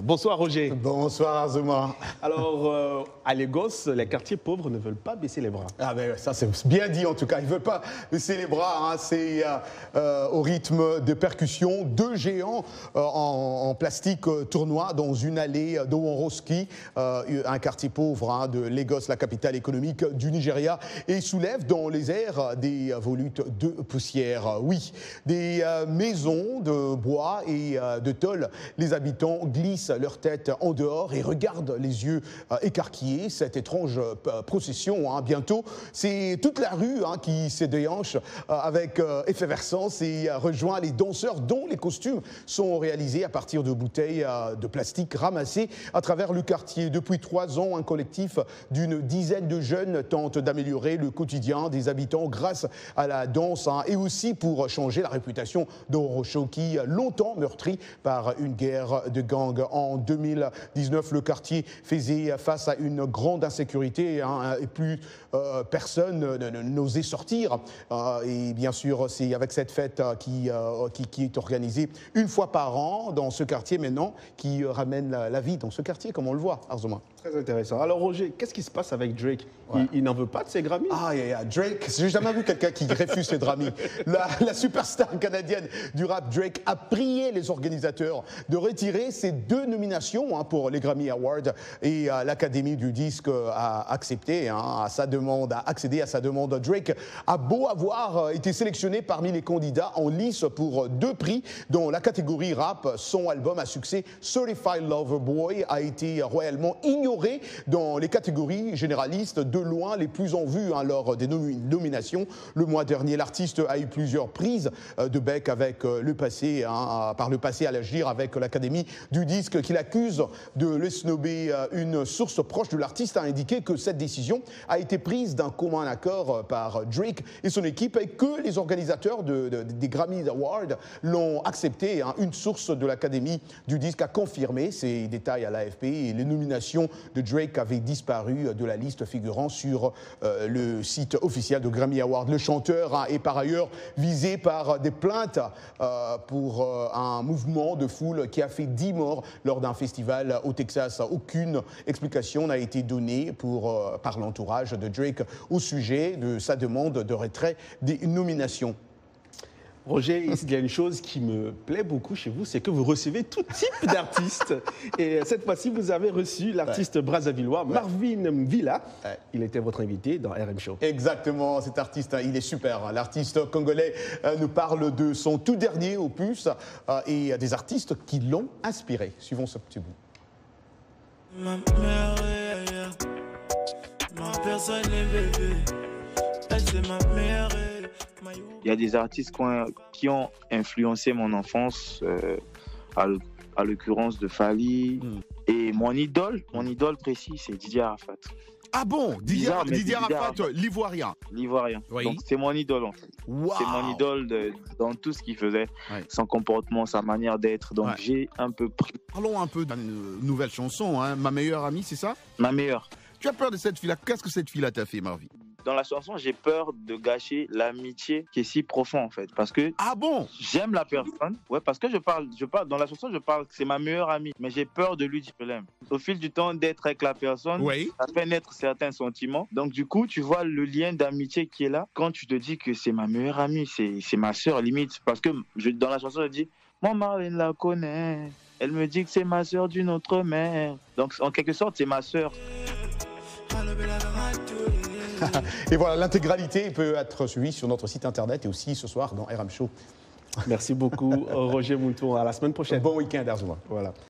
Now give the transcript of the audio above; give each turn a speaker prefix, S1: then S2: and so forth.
S1: Bonsoir Roger.
S2: Bonsoir Azuma.
S1: Alors, à Lagos, les quartiers pauvres ne veulent pas baisser les bras.
S2: Ah ben ça c'est bien dit en tout cas, ils ne veulent pas baisser les bras, hein. C'est au rythme de percussion, deux géants en plastique tournoient dans une allée d'Oworoski, un quartier pauvre hein, de Lagos, la capitale économique du Nigeria, et soulèvent dans les airs des volutes de poussière. Oui, des maisons de bois et de tôle, les habitants glissent leur tête en dehors et regardent les yeux écarquillés cette étrange procession. Hein. Bientôt, c'est toute la rue hein, qui se déhanche avec effervescence et rejoint les danseurs dont les costumes sont réalisés à partir de bouteilles de plastique ramassées à travers le quartier. Depuis 3 ans, un collectif d'une dizaine de jeunes tente d'améliorer le quotidien des habitants grâce à la danse hein, et aussi pour changer la réputation d'Oworoski, longtemps meurtri par une guerre de gangs. En 2019, le quartier faisait face à une grande insécurité hein, et plus personne n'osait sortir. Et bien sûr, c'est avec cette fête qui est organisée une fois par an dans ce quartier maintenant qui ramène la vie dans ce quartier, comme on le voit, Arzoma.
S1: Très intéressant. Alors Roger, qu'est-ce qui se passe avec Drake? Il n'en veut pas de ses Grammys?
S2: Drake, j'ai jamais vu quelqu'un qui refuse ses Grammys. La superstar canadienne du rap Drake a prié les organisateurs de retirer ses 2 nominations hein, pour les Grammy Awards et l'Académie du disque a accepté hein, a accédé à sa demande. Drake a beau avoir été sélectionné parmi les candidats en lice pour 2 prix dans la catégorie rap, son album à succès Certified Lover Boy a été royalement ignoré dans les catégories généralistes, de loin les plus en vue hein, lors des nominations. Le mois dernier, l'artiste a eu plusieurs prises de bec avec le passé, hein, par le passé à l'agir avec l'Académie du disque qu'il accuse de le snobber. Une source proche de l'artiste a indiqué que cette décision a été prise d'un commun accord par Drake et son équipe et que les organisateurs des Grammy Awards l'ont accepté. Hein. Une source de l'Académie du disque a confirmé ces détails à l'AFP et les nominations de Drake avaient disparu de la liste figurant sur le site officiel de Grammy Awards. Le chanteur hein, est par ailleurs visé par des plaintes pour un mouvement de foule qui a fait 10 morts lors d'un festival au Texas. Aucune explication n'a été donnée par l'entourage de Drake au sujet de sa demande de retrait des nominations.
S1: Roger, il y a une chose qui me plaît beaucoup chez vous, c'est que vous recevez tout type d'artistes. Et cette fois-ci, vous avez reçu l'artiste brassavillois Marvin Villa. Il était votre invité dans RM Show.
S2: Exactement, cet artiste, hein, il est super. Hein. L'artiste congolais nous parle de son tout dernier opus et des artistes qui l'ont inspiré. Suivons ce petit bout.
S3: Ma mère, ma personne est bébé, elle c'est ma mère.
S4: Il y a des artistes qui ont influencé mon enfance, à l'occurrence de Fally. Et mon idole précis, c'est Didier Arafat.
S5: Ah bon, Didier Arafat, l'Ivoirien.
S4: L'Ivoirien. Oui. Donc c'est mon idole en fait.
S5: Wow.
S4: C'est mon idole dans tout ce qu'il faisait, son comportement, sa manière d'être. Donc j'ai un peu pris.
S5: Parlons un peu d'une nouvelle chanson, hein. Ma meilleure amie, c'est ça?
S4: Ma meilleure.
S5: Tu as peur de cette fille-là? Qu'est-ce que cette fille-là t'a fait, Marvin?
S4: Dans la chanson, j'ai peur de gâcher l'amitié qui est si profonde en fait, parce que j'aime la personne. Ouais, parce que je parle dans la chanson, je parle que c'est ma meilleure amie, mais j'ai peur de lui dire que je l'aime. Au fil du temps d'être avec la personne, ça fait naître certains sentiments. Donc du coup, tu vois le lien d'amitié qui est là. Quand tu te dis que c'est ma meilleure amie, c'est ma sœur limite, parce que dans la chanson, je dis mon mari la connaît. Elle me dit que c'est ma sœur d'une autre mère. Donc en quelque sorte, c'est ma sœur.
S2: Et voilà, l'intégralité peut être suivie sur notre site internet et aussi ce soir dans RM Show.
S1: Merci beaucoup, Roger Moulton. À la semaine prochaine.
S2: Bon week-end, Arzuma.
S1: Voilà.